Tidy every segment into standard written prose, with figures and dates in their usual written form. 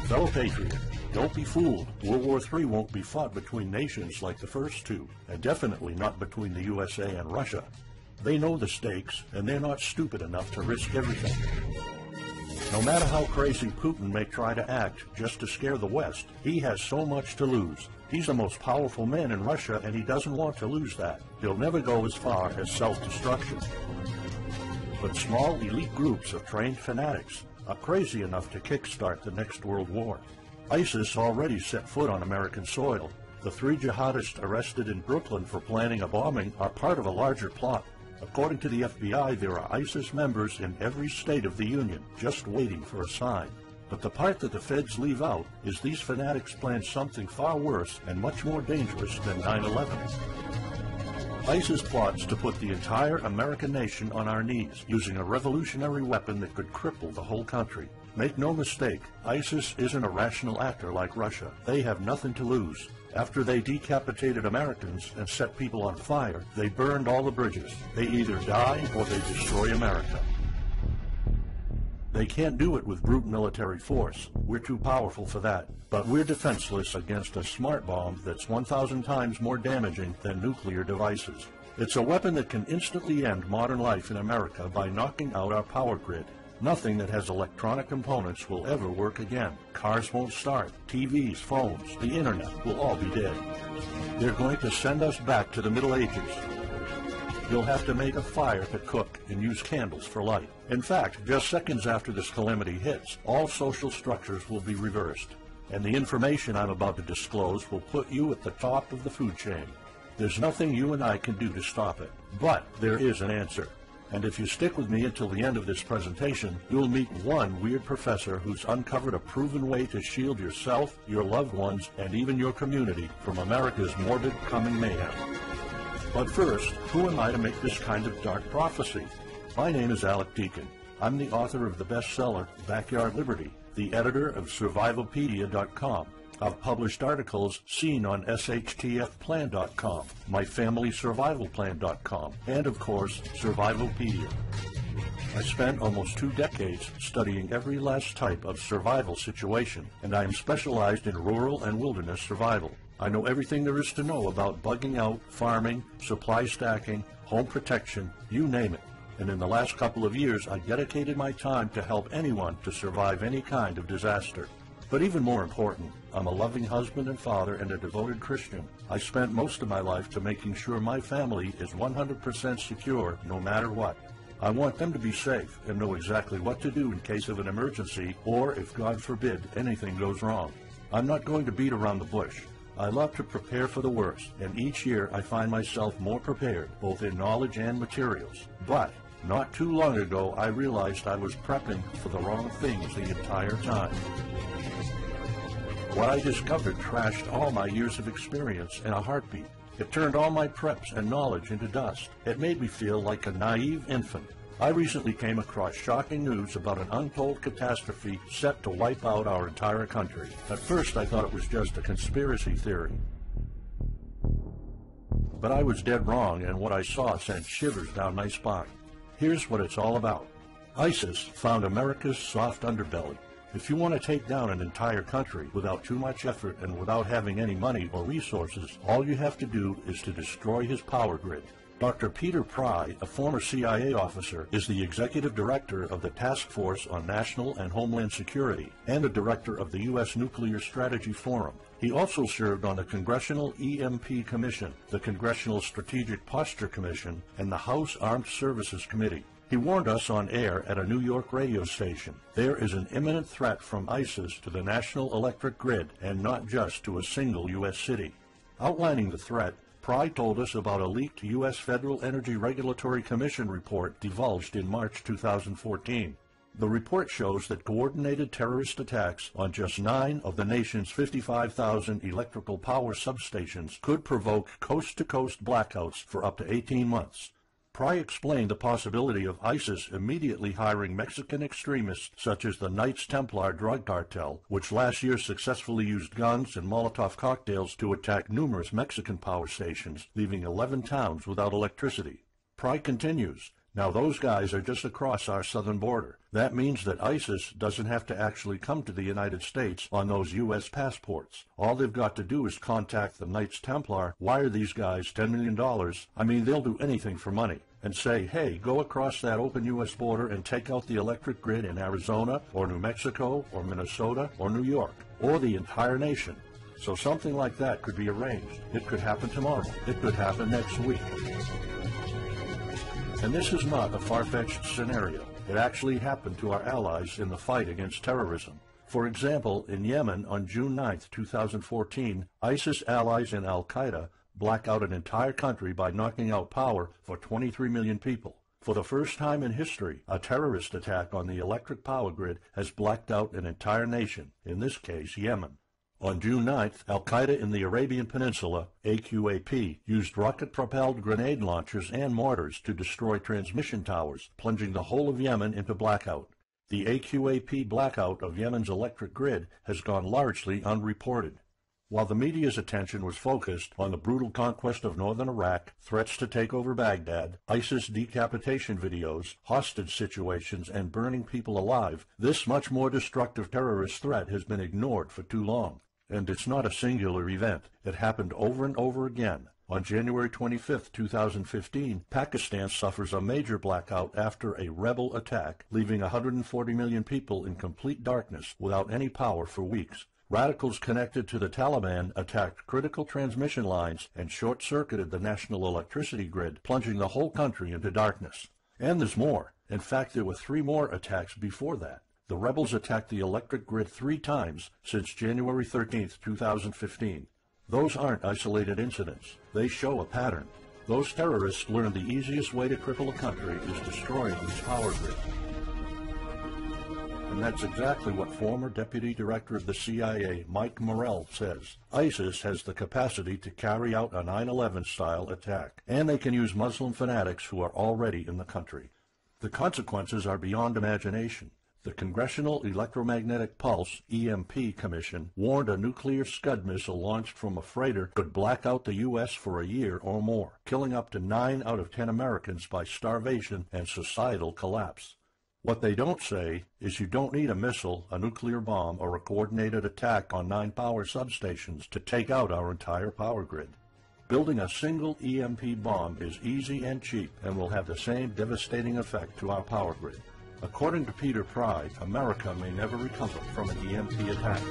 Fellow patriot, don't be fooled. World War III won't be fought between nations like the first two, and definitely not between the USA and Russia. They know the stakes, and they're not stupid enough to risk everything. No matter how crazy Putin may try to act just to scare the West, he has so much to lose. He's the most powerful man in Russia, and he doesn't want to lose that. He'll never go as far as self-destruction. But small elite groups of trained fanatics are crazy enough to kickstart the next world war. ISIS already set foot on American soil. The 3 jihadists arrested in Brooklyn for planning a bombing are part of a larger plot. According to the FBI, there are ISIS members in every state of the Union, just waiting for a sign. But the part that the feds leave out is these fanatics plan something far worse and much more dangerous than 9/11. ISIS plots to put the entire American nation on our knees, using a revolutionary weapon that could cripple the whole country. Make no mistake, ISIS isn't a rational actor like Russia. They have nothing to lose. After they decapitated Americans and set people on fire, they burned all the bridges. They either die or they destroy America. They can't do it with brute military force. We're too powerful for that. But we're defenseless against a smart bomb that's 1,000 times more damaging than nuclear devices. It's a weapon that can instantly end modern life in America by knocking out our power grid. Nothing that has electronic components will ever work again. Cars won't start. TVs, phones, the internet will all be dead. They're going to send us back to the Middle Ages. You'll have to make a fire to cook and use candles for light. In fact, just seconds after this calamity hits, all social structures will be reversed. And the information I'm about to disclose will put you at the top of the food chain. There's nothing you and I can do to stop it. But there is an answer. And if you stick with me until the end of this presentation, you'll meet one weird professor who's uncovered a proven way to shield yourself, your loved ones, and even your community from America's morbid coming mayhem. But first, who am I to make this kind of dark prophecy? My name is Alec Deacon. I'm the author of the bestseller, Backyard Liberty, the editor of Survivalopedia.com. I've published articles seen on SHTFplan.com, MyFamilySurvivalPlan.com, and of course, Survivalopedia. I spent almost 2 decades studying every last type of survival situation, and I am specialized in rural and wilderness survival. I know everything there is to know about bugging out, farming, supply stacking, home protection, you name it. And in the last couple of years, I dedicated my time to help anyone to survive any kind of disaster. But even more important, I'm a loving husband and father and a devoted Christian. I spent most of my life to making sure my family is 100% secure no matter what. I want them to be safe and know exactly what to do in case of an emergency or, if God forbid, anything goes wrong. I'm not going to beat around the bush. I love to prepare for the worst, and each year I find myself more prepared, both in knowledge and materials. But not too long ago, I realized I was prepping for the wrong things the entire time. What I discovered trashed all my years of experience in a heartbeat. It turned all my preps and knowledge into dust. It made me feel like a naive infant. I recently came across shocking news about an untold catastrophe set to wipe out our entire country. At first, I thought it was just a conspiracy theory. But I was dead wrong, and what I saw sent shivers down my spine. Here's what it's all about. ISIS found America's soft underbelly. If you want to take down an entire country without too much effort and without having any money or resources, all you have to do is to destroy his power grid. Dr. Peter Pry, a former CIA officer, is the executive director of the Task Force on National and Homeland Security and the director of the U.S. Nuclear Strategy Forum. He also served on the Congressional EMP Commission, the Congressional Strategic Posture Commission, and the House Armed Services Committee. He warned us on air at a New York radio station. There is an imminent threat from ISIS to the national electric grid, and not just to a single U.S. city. Outlining the threat, Pry told us about a leaked U.S. Federal Energy Regulatory Commission report divulged in March 2014. The report shows that coordinated terrorist attacks on just 9 of the nation's 55,000 electrical power substations could provoke coast-to-coast blackouts for up to 18 months. Pry explained the possibility of ISIS immediately hiring Mexican extremists such as the Knights Templar drug cartel, which last year successfully used guns and Molotov cocktails to attack numerous Mexican power stations, leaving 11 towns without electricity. Pry continues, Now those guys are just across our southern border. That means that ISIS doesn't have to actually come to the United States on those U.S. passports. All they've got to do is contact the Knights Templar, wire these guys $10 million, I mean they'll do anything for money, and say, hey, go across that open U.S. border and take out the electric grid in Arizona or New Mexico or Minnesota or New York or the entire nation. So something like that could be arranged. It could happen tomorrow. It could happen next week. And this is not a far-fetched scenario. It actually happened to our allies in the fight against terrorism. For example, in Yemen on June 9, 2014, ISIS allies in al-Qaeda black out an entire country by knocking out power for 23 million people. For the first time in history, a terrorist attack on the electric power grid has blacked out an entire nation, in this case Yemen. On June 9th, al-Qaeda in the Arabian Peninsula, AQAP, used rocket-propelled grenade launchers and mortars to destroy transmission towers, plunging the whole of Yemen into blackout. The AQAP blackout of Yemen's electric grid has gone largely unreported. While the media's attention was focused on the brutal conquest of northern Iraq, threats to take over Baghdad, ISIS decapitation videos, hostage situations, and burning people alive, this much more destructive terrorist threat has been ignored for too long. And it's not a singular event. It happened over and over again. On January 25, 2015, Pakistan suffers a major blackout after a rebel attack, leaving 140 million people in complete darkness without any power for weeks. Radicals connected to the Taliban attacked critical transmission lines and short-circuited the national electricity grid, plunging the whole country into darkness. And there's more. In fact, there were 3 more attacks before that. The rebels attacked the electric grid 3 times since January 13, 2015. Those aren't isolated incidents. They show a pattern. Those terrorists learned the easiest way to cripple a country is destroying its power grid. And that's exactly what former Deputy Director of the CIA, Mike Morrell, says. ISIS has the capacity to carry out a 9/11-style attack, and they can use Muslim fanatics who are already in the country. The consequences are beyond imagination. The Congressional Electromagnetic Pulse, EMP, Commission warned a nuclear Scud missile launched from a freighter could black out the U.S. for a year or more, killing up to 9 out of 10 Americans by starvation and societal collapse. What they don't say is you don't need a missile, a nuclear bomb, or a coordinated attack on 9 power substations to take out our entire power grid. Building a single EMP bomb is easy and cheap and will have the same devastating effect to our power grid. According to Peter Pry, America may never recover from an EMP attack.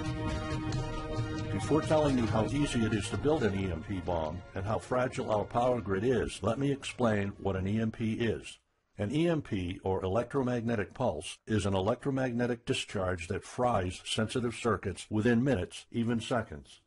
Before telling you how easy it is to build an EMP bomb and how fragile our power grid is, let me explain what an EMP is. An EMP, or electromagnetic pulse, is an electromagnetic discharge that fries sensitive circuits within minutes, even seconds.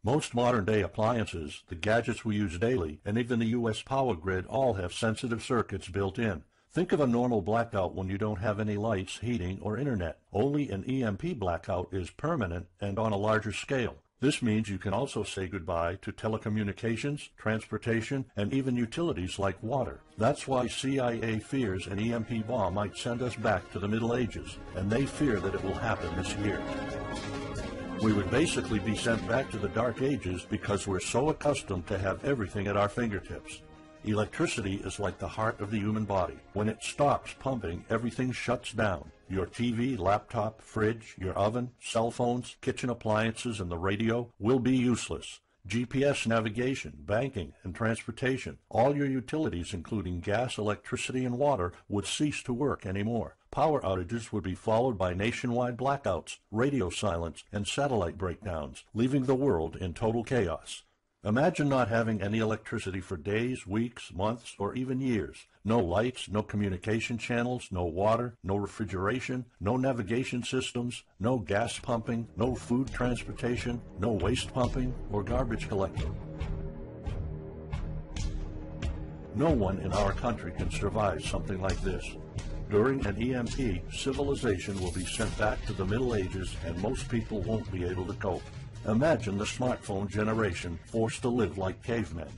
Most modern-day appliances, the gadgets we use daily, and even the U.S. power grid all have sensitive circuits built in. Think of a normal blackout when you don't have any lights, heating, or internet. Only an EMP blackout is permanent and on a larger scale. This means you can also say goodbye to telecommunications, transportation, and even utilities like water. That's why CIA fears an EMP bomb might send us back to the Middle Ages, and they fear that it will happen this year. We would basically be sent back to the Dark Ages because we're so accustomed to have everything at our fingertips. Electricity is like the heart of the human body. When it stops pumping, everything shuts down. Your TV, laptop, fridge, your oven, cell phones, kitchen appliances, and the radio will be useless. GPS navigation, banking, and transportation, all your utilities, including gas, electricity, and water, would cease to work anymore. Power outages would be followed by nationwide blackouts, radio silence, and satellite breakdowns, leaving the world in total chaos. Imagine not having any electricity for days, weeks, months, or even years. No lights, no communication channels, no water, no refrigeration, no navigation systems, no gas pumping, no food transportation, no waste pumping, or garbage collecting. No one in our country can survive something like this. During an EMP, civilization will be sent back to the Middle Ages and most people won't be able to cope. Imagine the smartphone generation forced to live like cavemen.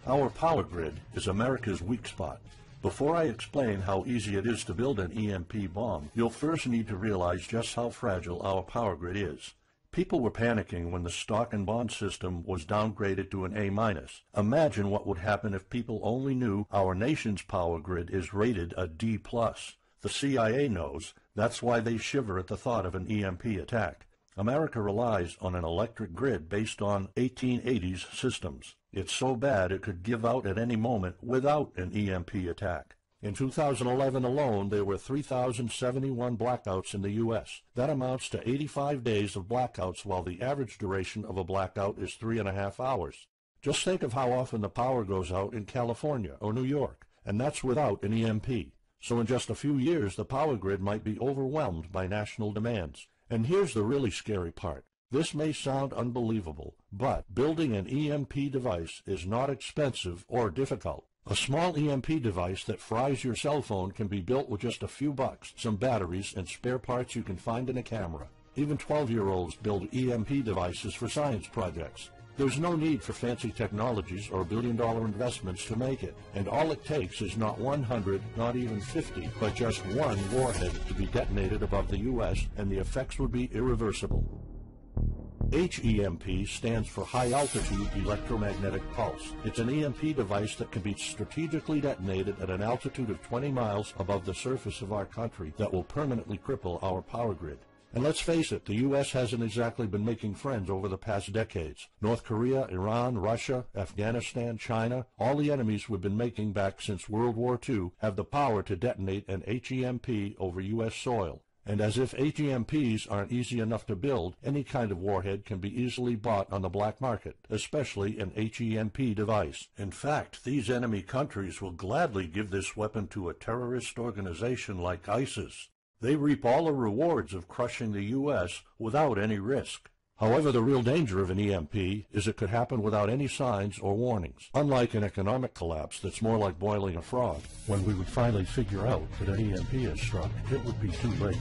Our power grid is America's weak spot. Before I explain how easy it is to build an EMP bomb, you'll first need to realize just how fragile our power grid is. People were panicking when the stock and bond system was downgraded to an A-. Imagine what would happen if people only knew our nation's power grid is rated a D+. The CIA knows. That's why they shiver at the thought of an EMP attack. America relies on an electric grid based on 1880s systems. It's so bad it could give out at any moment without an EMP attack. In 2011 alone, there were 3,071 blackouts in the U.S. That amounts to 85 days of blackouts, while the average duration of a blackout is 3.5 hours. Just think of how often the power goes out in California or New York, and that's without an EMP. So in just a few years, the power grid might be overwhelmed by national demands. And here's the really scary part. This may sound unbelievable, but building an EMP device is not expensive or difficult. A small EMP device that fries your cell phone can be built with just a few bucks, some batteries, and spare parts you can find in a camera. Even 12-year-olds build EMP devices for science projects. There's no need for fancy technologies or billion-dollar investments to make it, and all it takes is not 100, not even 50, but just one warhead to be detonated above the U.S., and the effects would be irreversible. HEMP stands for High Altitude Electromagnetic Pulse. It's an EMP device that can be strategically detonated at an altitude of 20 miles above the surface of our country that will permanently cripple our power grid. And let's face it, the U.S. hasn't exactly been making friends over the past decades. North Korea, Iran, Russia, Afghanistan, China, all the enemies we've been making back since World War II have the power to detonate an HEMP over U.S. soil. And as if HEMPs aren't easy enough to build, any kind of warhead can be easily bought on the black market, especially an HEMP device. In fact, these enemy countries will gladly give this weapon to a terrorist organization like ISIS. They reap all the rewards of crushing the U.S. without any risk. However, the real danger of an EMP is it could happen without any signs or warnings. Unlike an economic collapse that's more like boiling a frog, when we would finally figure out that an EMP has struck, it would be too late.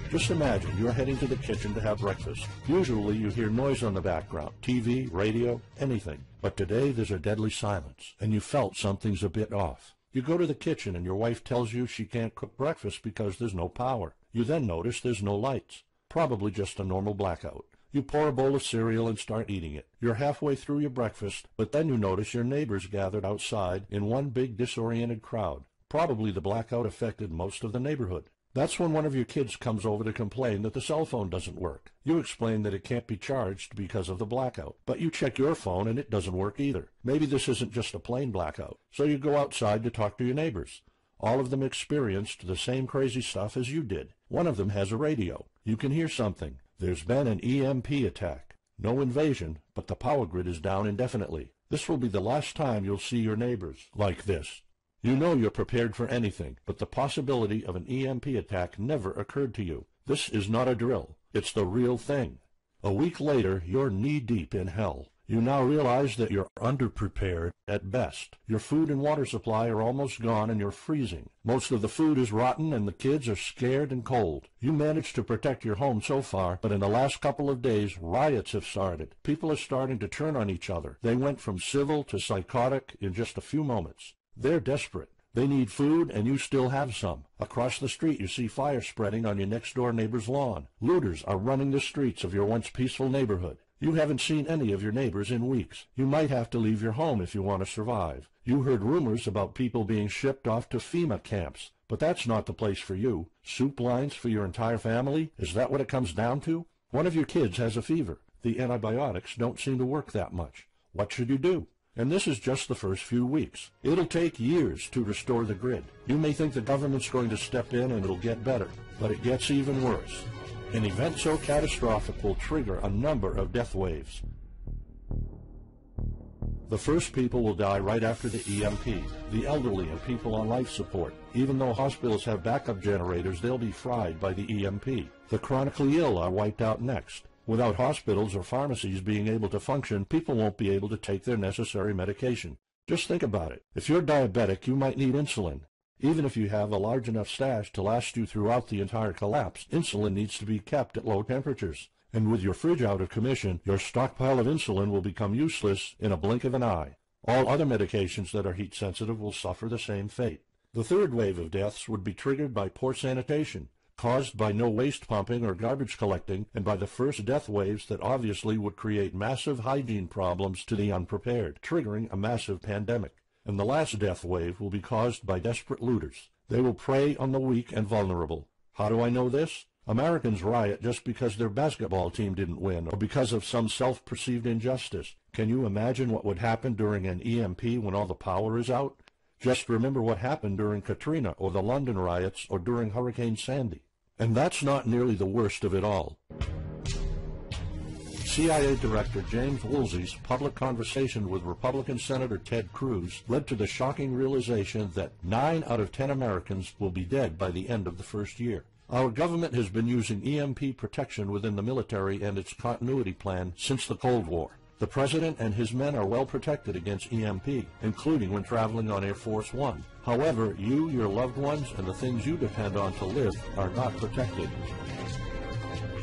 Just imagine you're heading to the kitchen to have breakfast. Usually you hear noise on the background, TV, radio, anything. But today there's a deadly silence, and you felt something's a bit off. You go to the kitchen and your wife tells you she can't cook breakfast because there's no power. You then notice there's no lights. Probably just a normal blackout. You pour a bowl of cereal and start eating it. You're halfway through your breakfast, but then you notice your neighbors gathered outside in one big disoriented crowd. Probably the blackout affected most of the neighborhood. That's when one of your kids comes over to complain that the cell phone doesn't work. You explain that it can't be charged because of the blackout, but you check your phone and it doesn't work either. Maybe this isn't just a plain blackout, so you go outside to talk to your neighbors. All of them experienced the same crazy stuff as you did. One of them has a radio. You can hear something. There's been an EMP attack. No invasion, but the power grid is down indefinitely. This will be the last time you'll see your neighbors like this. You know you're prepared for anything, but the possibility of an EMP attack never occurred to you. This is not a drill. It's the real thing. A week later, you're knee-deep in hell. You now realize that you're underprepared at best. Your food and water supply are almost gone and you're freezing. Most of the food is rotten and the kids are scared and cold. You managed to protect your home so far, but in the last couple of days, riots have started. People are starting to turn on each other. They went from civil to psychotic in just a few moments. They're desperate. They need food, and you still have some. Across the street, you see fire spreading on your next-door neighbor's lawn. Looters are running the streets of your once peaceful neighborhood. You haven't seen any of your neighbors in weeks. You might have to leave your home if you want to survive. You heard rumors about people being shipped off to FEMA camps, but that's not the place for you. Soup lines for your entire family? Is that what it comes down to? One of your kids has a fever. The antibiotics don't seem to work that much. What should you do? And this is just the first few weeks. It'll take years to restore the grid. You may think the government's going to step in and it'll get better, but it gets even worse. An event so catastrophic will trigger a number of death waves. The first people will die right after the EMP, the elderly and people on life support. Even though hospitals have backup generators, they'll be fried by the EMP. The chronically ill are wiped out next. Without hospitals or pharmacies being able to function, people won't be able to take their necessary medication. Just think about it. If you're diabetic, you might need insulin. Even if you have a large enough stash to last you throughout the entire collapse, insulin needs to be kept at low temperatures. And with your fridge out of commission, your stockpile of insulin will become useless in a blink of an eye. All other medications that are heat sensitive will suffer the same fate. The third wave of deaths would be triggered by poor sanitation. caused by no waste pumping or garbage collecting, and by the first death waves that obviously would create massive hygiene problems to the unprepared, triggering a massive pandemic. And the last death wave will be caused by desperate looters. They will prey on the weak and vulnerable. How do I know this? Americans riot just because their basketball team didn't win, or because of some self-perceived injustice. Can you imagine what would happen during an EMP when all the power is out? Just remember what happened during Katrina, or the London riots, or during Hurricane Sandy. And that's not nearly the worst of it all. CIA Director James Woolsey's public conversation with Republican Senator Ted Cruz led to the shocking realization that 9 out of 10 Americans will be dead by the end of the first year. Our government has been using EMP protection within the military and its continuity plan since the Cold War. The President and his men are well protected against EMP, including when traveling on Air Force One. However, you, your loved ones, and the things you depend on to live are not protected.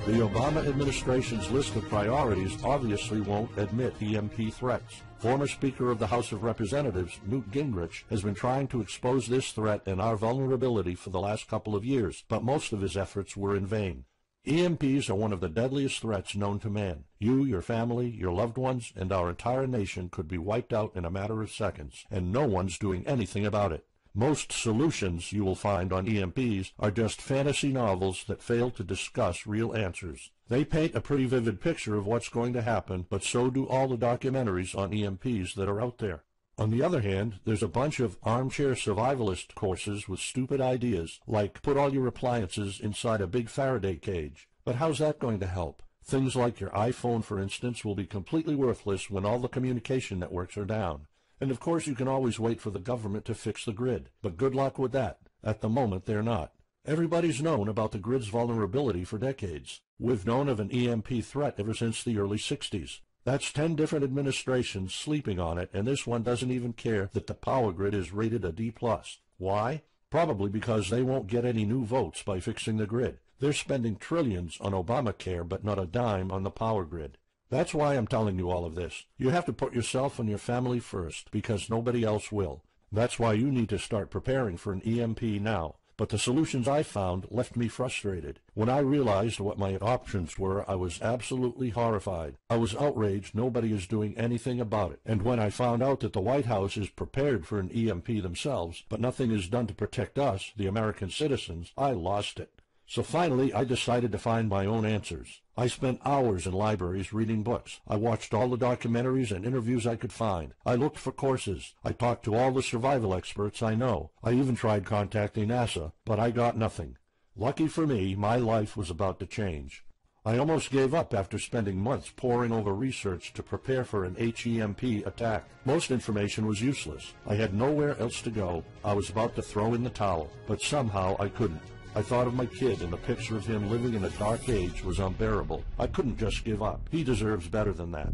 The Obama administration's list of priorities obviously won't admit EMP threats. Former Speaker of the House of Representatives, Newt Gingrich, has been trying to expose this threat and our vulnerability for the last couple of years, but most of his efforts were in vain. EMPs are one of the deadliest threats known to man. You, your family, your loved ones, and our entire nation could be wiped out in a matter of seconds, and no one's doing anything about it. Most solutions you will find on EMPs are just fantasy novels that fail to discuss real answers. They paint a pretty vivid picture of what's going to happen, but so do all the documentaries on EMPs that are out there. On the other hand, there's a bunch of armchair survivalist courses with stupid ideas, like put all your appliances inside a big Faraday cage. But how's that going to help? Things like your iPhone, for instance, will be completely worthless when all the communication networks are down. And of course you can always wait for the government to fix the grid, but good luck with that. At the moment they're not. Everybody's known about the grid's vulnerability for decades. We've known of an EMP threat ever since the early 60s. That's 10 different administrations sleeping on it, and this one doesn't even care that the power grid is rated a D+. Why? Probably because they won't get any new votes by fixing the grid. They're spending trillions on Obamacare, but not a dime on the power grid. That's why I'm telling you all of this. You have to put yourself and your family first, because nobody else will. That's why you need to start preparing for an EMP now. But the solutions I found left me frustrated. When I realized what my options were, I was absolutely horrified. I was outraged nobody is doing anything about it. And when I found out that the White House is prepared for an EMP themselves, but nothing is done to protect us, the American citizens, I lost it. So finally, I decided to find my own answers. I spent hours in libraries reading books. I watched all the documentaries and interviews I could find. I looked for courses. I talked to all the survival experts I know. I even tried contacting NASA, but I got nothing. Lucky for me, my life was about to change. I almost gave up after spending months poring over research to prepare for an HEMP attack. Most information was useless. I had nowhere else to go. I was about to throw in the towel, but somehow I couldn't. I thought of my kid, and the picture of him living in a dark age was unbearable. I couldn't just give up. He deserves better than that.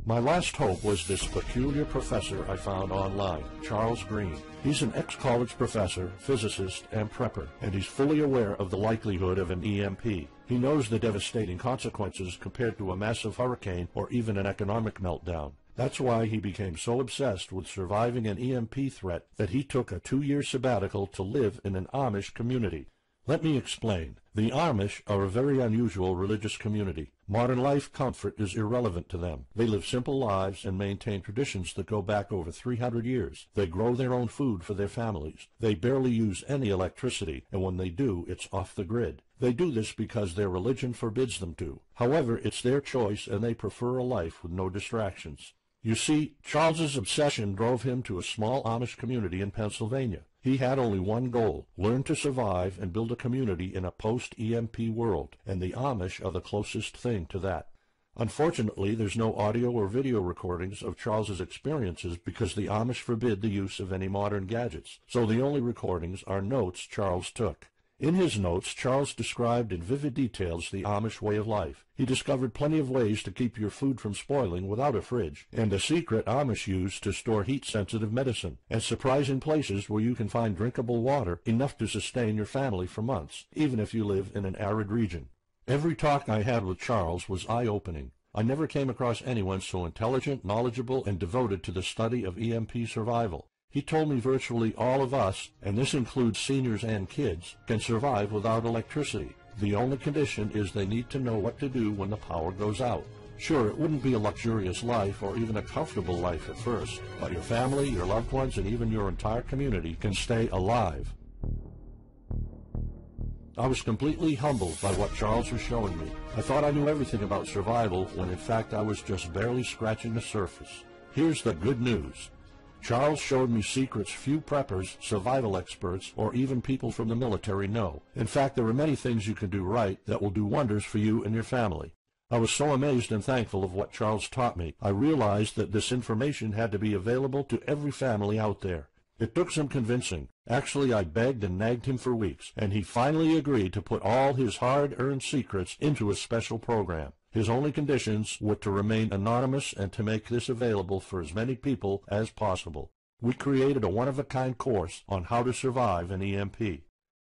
My last hope was this peculiar professor I found online, Charles Green. He's an ex-college professor, physicist, and prepper, and he's fully aware of the likelihood of an EMP. He knows the devastating consequences compared to a massive hurricane or even an economic meltdown. That's why he became so obsessed with surviving an EMP threat that he took a 2-year sabbatical to live in an Amish community. Let me explain. The Amish are a very unusual religious community. Modern life comfort is irrelevant to them. They live simple lives and maintain traditions that go back over 300 years. They grow their own food for their families. They barely use any electricity, and when they do, it's off the grid. They do this because their religion forbids them to. However, it's their choice, and they prefer a life with no distractions. You see, Charles's obsession drove him to a small Amish community in Pennsylvania. He had only one goal: learn to survive and build a community in a post-EMP world, and the Amish are the closest thing to that. Unfortunately, there's no audio or video recordings of Charles's experiences because the Amish forbid the use of any modern gadgets, so the only recordings are notes Charles took. In his notes, Charles described in vivid details the Amish way of life. He discovered plenty of ways to keep your food from spoiling without a fridge, and a secret Amish use to store heat-sensitive medicine, and surprising places where you can find drinkable water enough to sustain your family for months, even if you live in an arid region. Every talk I had with Charles was eye-opening. I never came across anyone so intelligent, knowledgeable, and devoted to the study of EMP survival. He told me virtually all of us, and this includes seniors and kids, can survive without electricity. The only condition is they need to know what to do when the power goes out. Sure, it wouldn't be a luxurious life or even a comfortable life at first, but your family, your loved ones, and even your entire community can stay alive. I was completely humbled by what Charles was showing me. I thought I knew everything about survival when in fact I was just barely scratching the surface. Here's the good news. Charles showed me secrets few preppers, survival experts, or even people from the military know. In fact, there are many things you can do right that will do wonders for you and your family. I was so amazed and thankful of what Charles taught me. I realized that this information had to be available to every family out there. It took some convincing. Actually, I begged and nagged him for weeks, and he finally agreed to put all his hard-earned secrets into a special program. His only conditions were to remain anonymous and to make this available for as many people as possible. We created a one-of-a-kind course on how to survive an EMP.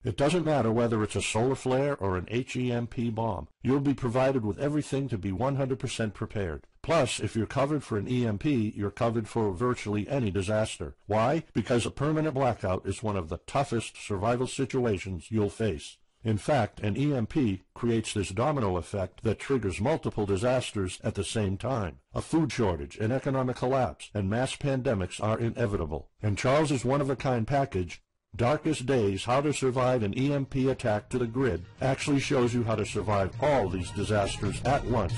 It doesn't matter whether it's a solar flare or an HEMP bomb. You'll be provided with everything to be 100% prepared. Plus, if you're covered for an EMP, you're covered for virtually any disaster. Why? Because a permanent blackout is one of the toughest survival situations you'll face. In fact, an EMP creates this domino effect that triggers multiple disasters at the same time. A food shortage, an economic collapse, and mass pandemics are inevitable. And Charles's one-of-a-kind package, Darkest Days, How to Survive an EMP Attack to the Grid, actually shows you how to survive all these disasters at once.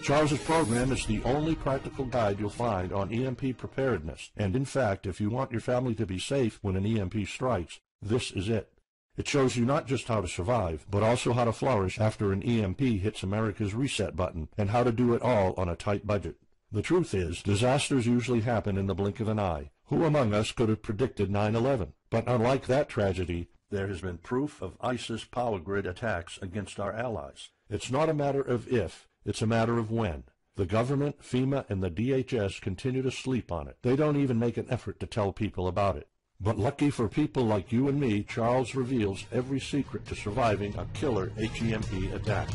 Charles's program is the only practical guide you'll find on EMP preparedness, and in fact, if you want your family to be safe when an EMP strikes, this is it. It shows you not just how to survive, but also how to flourish after an EMP hits America's reset button, and how to do it all on a tight budget. The truth is, disasters usually happen in the blink of an eye. Who among us could have predicted 9/11? But unlike that tragedy, there has been proof of ISIS power grid attacks against our allies. It's not a matter of if, it's a matter of when. The government, FEMA, and the DHS continue to sleep on it. They don't even make an effort to tell people about it. But lucky for people like you and me, Charles reveals every secret to surviving a killer HEMP attack.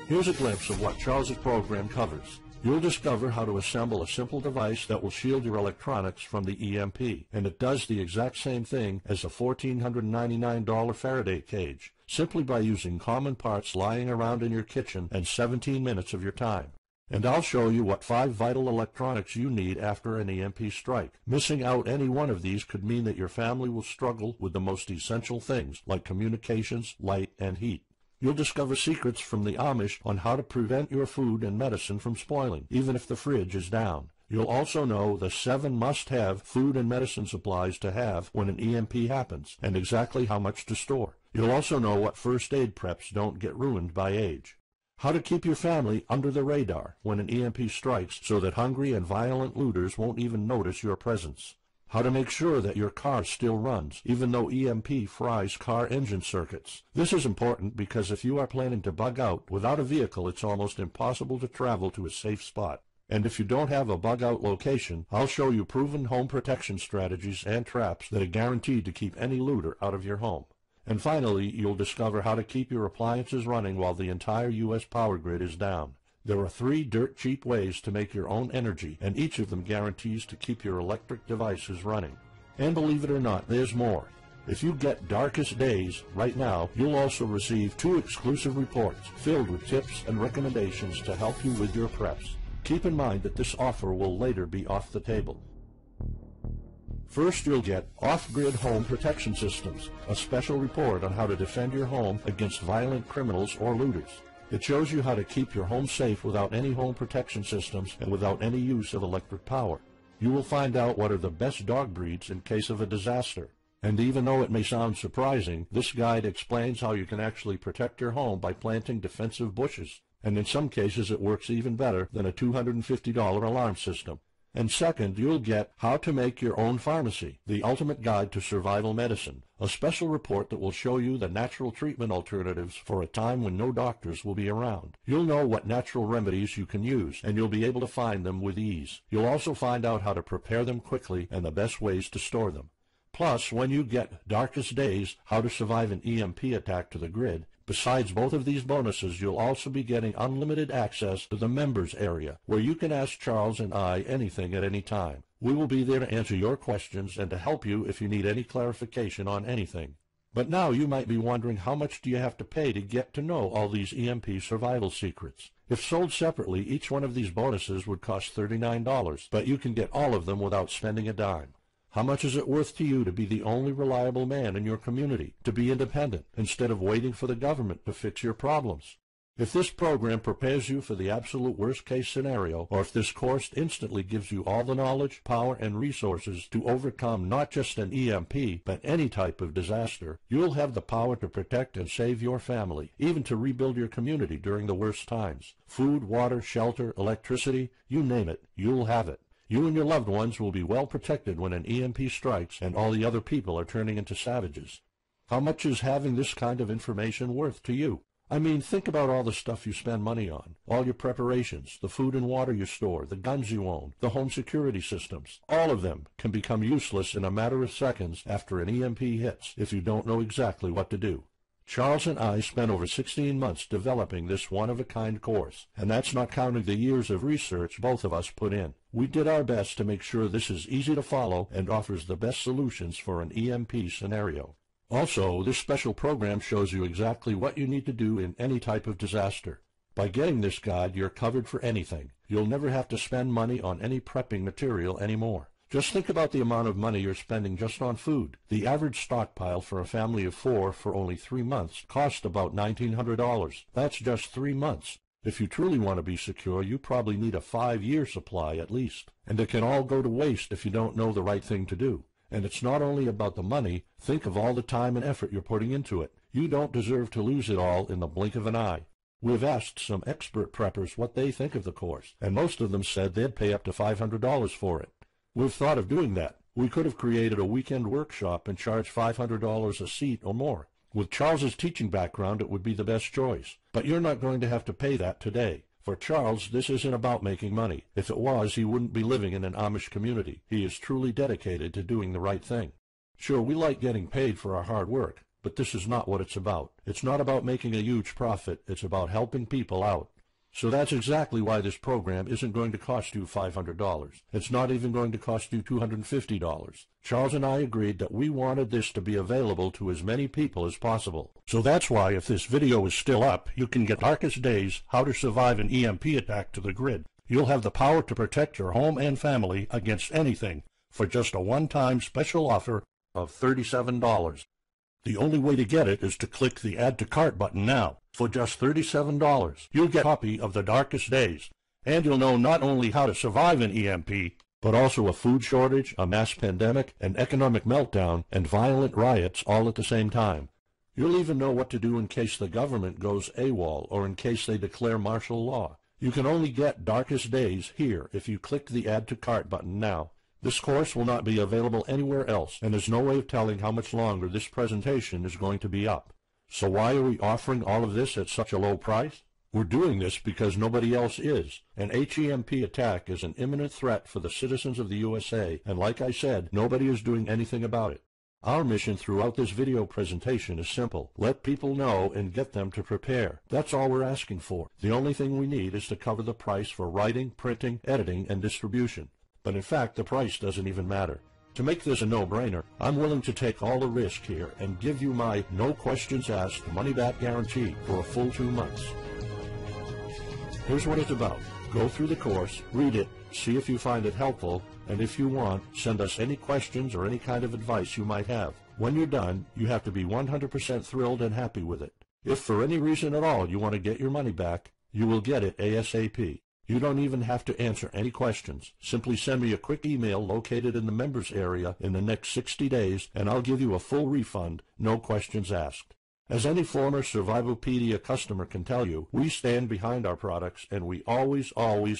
Here's a glimpse of what Charles's program covers. You'll discover how to assemble a simple device that will shield your electronics from the EMP, and it does the exact same thing as a $1,499 Faraday cage, simply by using common parts lying around in your kitchen and 17 minutes of your time. And I'll show you what 5 vital electronics you need after an EMP strike. Missing out any one of these could mean that your family will struggle with the most essential things like communications, light, and heat. You'll discover secrets from the Amish on how to prevent your food and medicine from spoiling, even if the fridge is down. You'll also know the 7 must-have food and medicine supplies to have when an EMP happens, and exactly how much to store. You'll also know what first aid preps don't get ruined by age. How to keep your family under the radar when an EMP strikes so that hungry and violent looters won't even notice your presence. How to make sure that your car still runs, even though EMP fries car engine circuits. This is important because if you are planning to bug out, without a vehicle it's almost impossible to travel to a safe spot. And if you don't have a bug-out location, I'll show you proven home protection strategies and traps that are guaranteed to keep any looter out of your home. And finally, you'll discover how to keep your appliances running while the entire U.S. power grid is down. There are 3 dirt-cheap ways to make your own energy, and each of them guarantees to keep your electric devices running. And believe it or not, there's more. If you get Darkest Days right now, you'll also receive 2 exclusive reports filled with tips and recommendations to help you with your preps. Keep in mind that this offer will later be off the table. First, you'll get Off-Grid Home Protection Systems, a special report on how to defend your home against violent criminals or looters. It shows you how to keep your home safe without any home protection systems and without any use of electric power. You will find out what are the best dog breeds in case of a disaster. And even though it may sound surprising, this guide explains how you can actually protect your home by planting defensive bushes. And in some cases it works even better than a $250 alarm system. And second, you'll get How to Make Your Own Pharmacy, the ultimate guide to survival medicine, a special report that will show you the natural treatment alternatives for a time when no doctors will be around. You'll know what natural remedies you can use, and you'll be able to find them with ease. You'll also find out how to prepare them quickly and the best ways to store them. Plus, when you get Darkest Days, How to Survive an EMP Attack to the Grid, Besides both of these bonuses, you'll also be getting unlimited access to the members area, where you can ask Charles and I anything at any time. We will be there to answer your questions and to help you if you need any clarification on anything. But now you might be wondering, how much do you have to pay to get to know all these EMP survival secrets? If sold separately, each one of these bonuses would cost $39, but you can get all of them without spending a dime. How much is it worth to you to be the only reliable man in your community, to be independent, instead of waiting for the government to fix your problems? If this program prepares you for the absolute worst-case scenario, or if this course instantly gives you all the knowledge, power, and resources to overcome not just an EMP, but any type of disaster, you'll have the power to protect and save your family, even to rebuild your community during the worst times. Food, water, shelter, electricity, you name it, you'll have it. You and your loved ones will be well protected when an EMP strikes and all the other people are turning into savages. How much is having this kind of information worth to you? I mean, think about all the stuff you spend money on, all your preparations, the food and water you store, the guns you own, the home security systems. All of them can become useless in a matter of seconds after an EMP hits if you don't know exactly what to do. Charles and I spent over 16 months developing this one-of-a-kind course, and that's not counting the years of research both of us put in. We did our best to make sure this is easy to follow and offers the best solutions for an EMP scenario. Also, this special program shows you exactly what you need to do in any type of disaster. By getting this guide, you're covered for anything. You'll never have to spend money on any prepping material anymore. Just think about the amount of money you're spending just on food. The average stockpile for a family of 4 for only 3 months costs about $1,900. That's just 3 months. If you truly want to be secure, you probably need a 5-year supply at least. And it can all go to waste if you don't know the right thing to do. And it's not only about the money. Think of all the time and effort you're putting into it. You don't deserve to lose it all in the blink of an eye. We've asked some expert preppers what they think of the course, and most of them said they'd pay up to $500 for it. We've thought of doing that. We could have created a weekend workshop and charged $500 a seat or more. With Charles's teaching background, it would be the best choice. But you're not going to have to pay that today. For Charles, this isn't about making money. If it was, he wouldn't be living in an Amish community. He is truly dedicated to doing the right thing. Sure, we like getting paid for our hard work, but this is not what it's about. It's not about making a huge profit. It's about helping people out. So that's exactly why this program isn't going to cost you $500. It's not even going to cost you $250. Charles and I agreed that we wanted this to be available to as many people as possible. So that's why, if this video is still up, you can get Darkest Days, How to Survive an EMP Attack to the grid. You'll have the power to protect your home and family against anything for just a one-time special offer of $37. The only way to get it is to click the Add to Cart button now. For just $37, you'll get a copy of The Darkest Days, and you'll know not only how to survive an EMP, but also a food shortage, a mass pandemic, an economic meltdown, and violent riots all at the same time. You'll even know what to do in case the government goes AWOL or in case they declare martial law. You can only get Darkest Days here if you click the Add to Cart button now. This course will not be available anywhere else, and there's no way of telling how much longer this presentation is going to be up. So why are we offering all of this at such a low price? We're doing this because nobody else is. An HEMP attack is an imminent threat for the citizens of the USA, and like I said, nobody is doing anything about it. Our mission throughout this video presentation is simple. Let people know and get them to prepare. That's all we're asking for. The only thing we need is to cover the price for writing, printing, editing, and distribution. But in fact, the price doesn't even matter. To make this a no-brainer, I'm willing to take all the risk here and give you my no questions asked money-back guarantee for a full 2 months. Here's what it's about. Go through the course, read it, see if you find it helpful, and if you want, send us any questions or any kind of advice you might have. When you're done, you have to be 100% thrilled and happy with it. If for any reason at all you want to get your money back, you will get it ASAP. You don't even have to answer any questions. Simply send me a quick email located in the members area in the next 60 days, and I'll give you a full refund, no questions asked. As any former Survivalpedia customer can tell you, we stand behind our products, and we always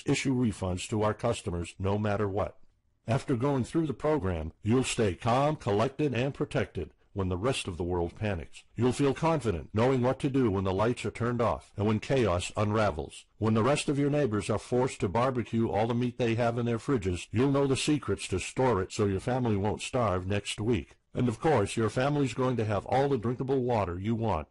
issue refunds to our customers no matter what. After going through the program, you'll stay calm, collected, and protected when the rest of the world panics. You'll feel confident knowing what to do when the lights are turned off and when chaos unravels. When the rest of your neighbors are forced to barbecue all the meat they have in their fridges, you'll know the secrets to store it so your family won't starve next week. And of course, your family's going to have all the drinkable water you want.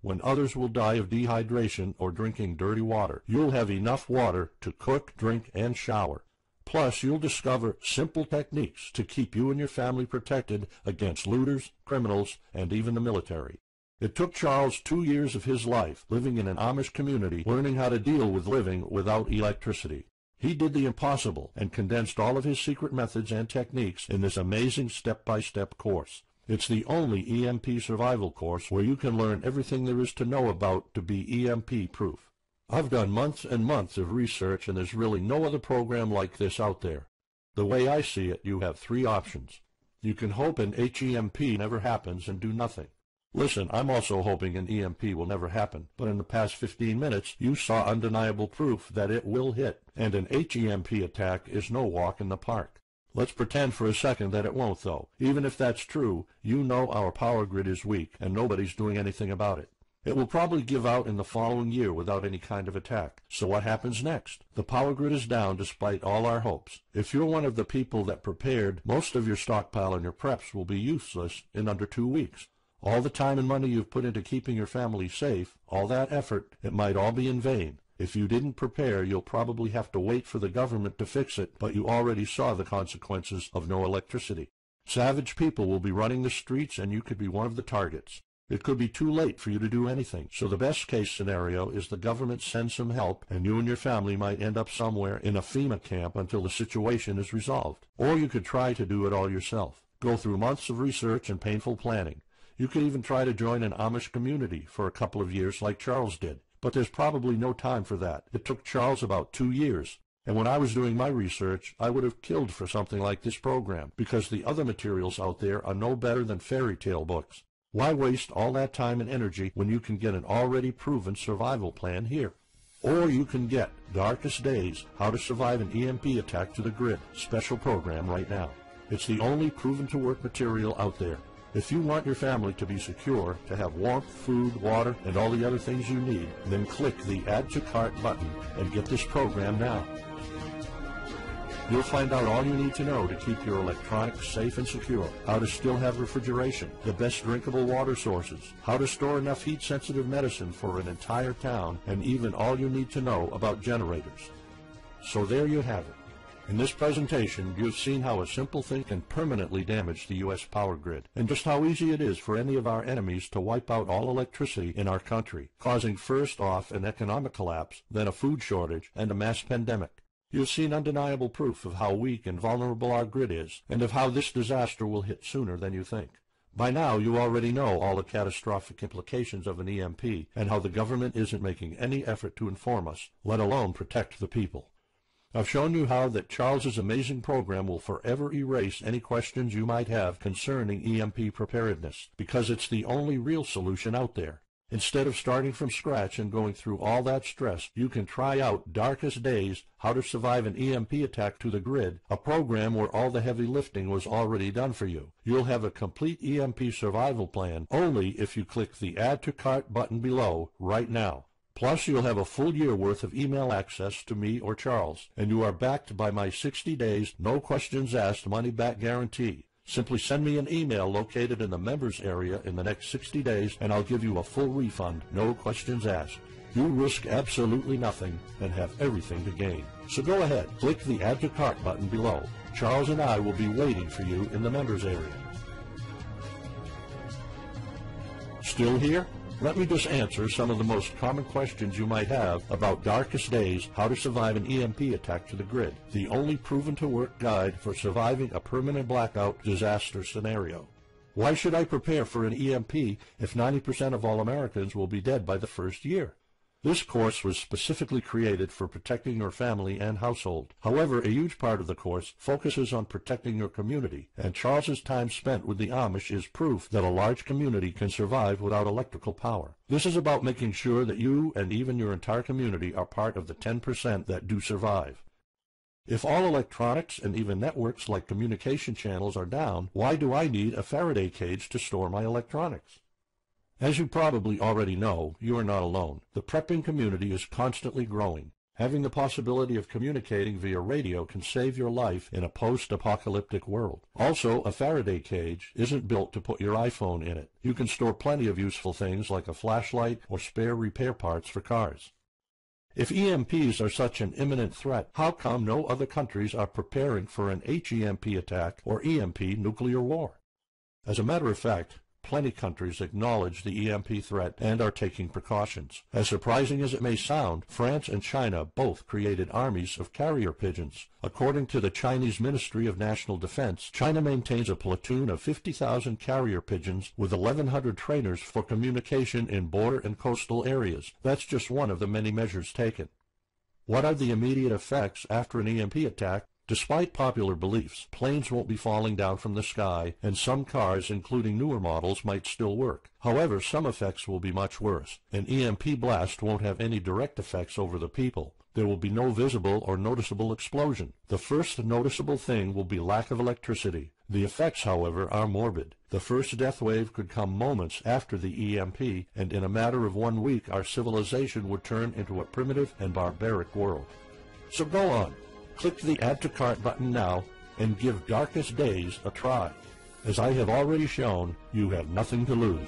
When others will die of dehydration or drinking dirty water, you'll have enough water to cook, drink, and shower. Plus, you'll discover simple techniques to keep you and your family protected against looters, criminals, and even the military. It took Charles 2 years of his life living in an Amish community learning how to deal with living without electricity. He did the impossible and condensed all of his secret methods and techniques in this amazing step-by-step course. It's the only EMP survival course where you can learn everything there is to know about to be EMP-proof. I've done months and months of research, and there's really no other program like this out there. The way I see it, you have 3 options. You can hope an HEMP never happens and do nothing. Listen, I'm also hoping an EMP will never happen, but in the past 15 minutes, you saw undeniable proof that it will hit, and an HEMP attack is no walk in the park. Let's pretend for a second that it won't, though. Even if that's true, you know our power grid is weak, and nobody's doing anything about it. It will probably give out in the following year without any kind of attack. So what happens next? The power grid is down despite all our hopes. If you're one of the people that prepared, most of your stockpile and your preps will be useless in under 2 weeks. All the time and money you've put into keeping your family safe, all that effort, it might all be in vain. If you didn't prepare, you'll probably have to wait for the government to fix it, but you already saw the consequences of no electricity. Savage people will be running the streets, and you could be one of the targets. It could be too late for you to do anything, so the best-case scenario is the government sends some help, and you and your family might end up somewhere in a FEMA camp until the situation is resolved. Or you could try to do it all yourself. Go through months of research and painful planning. You could even try to join an Amish community for a couple of years like Charles did. But there's probably no time for that. It took Charles about 2 years. And when I was doing my research, I would have killed for something like this program, because the other materials out there are no better than fairy tale books. Why waste all that time and energy when you can get an already proven survival plan here? Or you can get Darkest Days, How to Survive an EMP Attack to the Grid special program right now. It's the only proven-to-work material out there. If you want your family to be secure, to have warmth, food, water, and all the other things you need, then click the Add to Cart button and get this program now. You'll find out all you need to know to keep your electronics safe and secure, how to still have refrigeration, the best drinkable water sources, how to store enough heat-sensitive medicine for an entire town, and even all you need to know about generators. So there you have it. In this presentation, you've seen how a simple thing can permanently damage the U.S. power grid, and just how easy it is for any of our enemies to wipe out all electricity in our country, causing first off an economic collapse, then a food shortage, and a mass pandemic. You've seen undeniable proof of how weak and vulnerable our grid is, and of how this disaster will hit sooner than you think. By now, you already know all the catastrophic implications of an EMP, and how the government isn't making any effort to inform us, let alone protect the people. I've shown you how that Charles's amazing program will forever erase any questions you might have concerning EMP preparedness, because it's the only real solution out there. Instead of starting from scratch and going through all that stress, you can try out Darkest Days, How to Survive an EMP Attack to the Grid, a program where all the heavy lifting was already done for you. You'll have a complete EMP survival plan only if you click the Add to Cart button below right now. Plus, you'll have a full year worth of email access to me or Charles, and you are backed by my 60 days, no questions asked money-back guarantee. Simply send me an email located in the members area in the next 60 days, and I'll give you a full refund, no questions asked. You risk absolutely nothing and have everything to gain. So go ahead, click the Add to Cart button below. Charles and I will be waiting for you in the members area. Still here? Let me just answer some of the most common questions you might have about Darkest Days, How to Survive an EMP Attack to the Grid, the only proven-to-work guide for surviving a permanent blackout disaster scenario. Why should I prepare for an EMP if 90% of all Americans will be dead by the first year? This course was specifically created for protecting your family and household. However, a huge part of the course focuses on protecting your community, and Charles's time spent with the Amish is proof that a large community can survive without electrical power. This is about making sure that you and even your entire community are part of the 10% that do survive. If all electronics and even networks like communication channels are down, why do I need a Faraday cage to store my electronics? As you probably already know, you are not alone. The prepping community is constantly growing. Having the possibility of communicating via radio can save your life in a post-apocalyptic world. Also, a Faraday cage isn't built to put your iPhone in it. You can store plenty of useful things like a flashlight or spare repair parts for cars. If EMPs are such an imminent threat, how come no other countries are preparing for an HEMP attack or EMP nuclear war? As a matter of fact, plenty countries acknowledge the EMP threat and are taking precautions. As surprising as it may sound, France and China both created armies of carrier pigeons. According to the Chinese Ministry of National Defense, China maintains a platoon of 50,000 carrier pigeons with 1,100 trainers for communication in border and coastal areas. That's just one of the many measures taken. What are the immediate effects after an EMP attack? Despite popular beliefs, planes won't be falling down from the sky, and some cars, including newer models, might still work. However, some effects will be much worse. An EMP blast won't have any direct effects over the people. There will be no visible or noticeable explosion. The first noticeable thing will be lack of electricity. The effects, however, are morbid. The first death wave could come moments after the EMP, and in a matter of 1 week our civilization would turn into a primitive and barbaric world. So go on. Click the Add to Cart button now and give Darkest Days a try. As I have already shown, you have nothing to lose.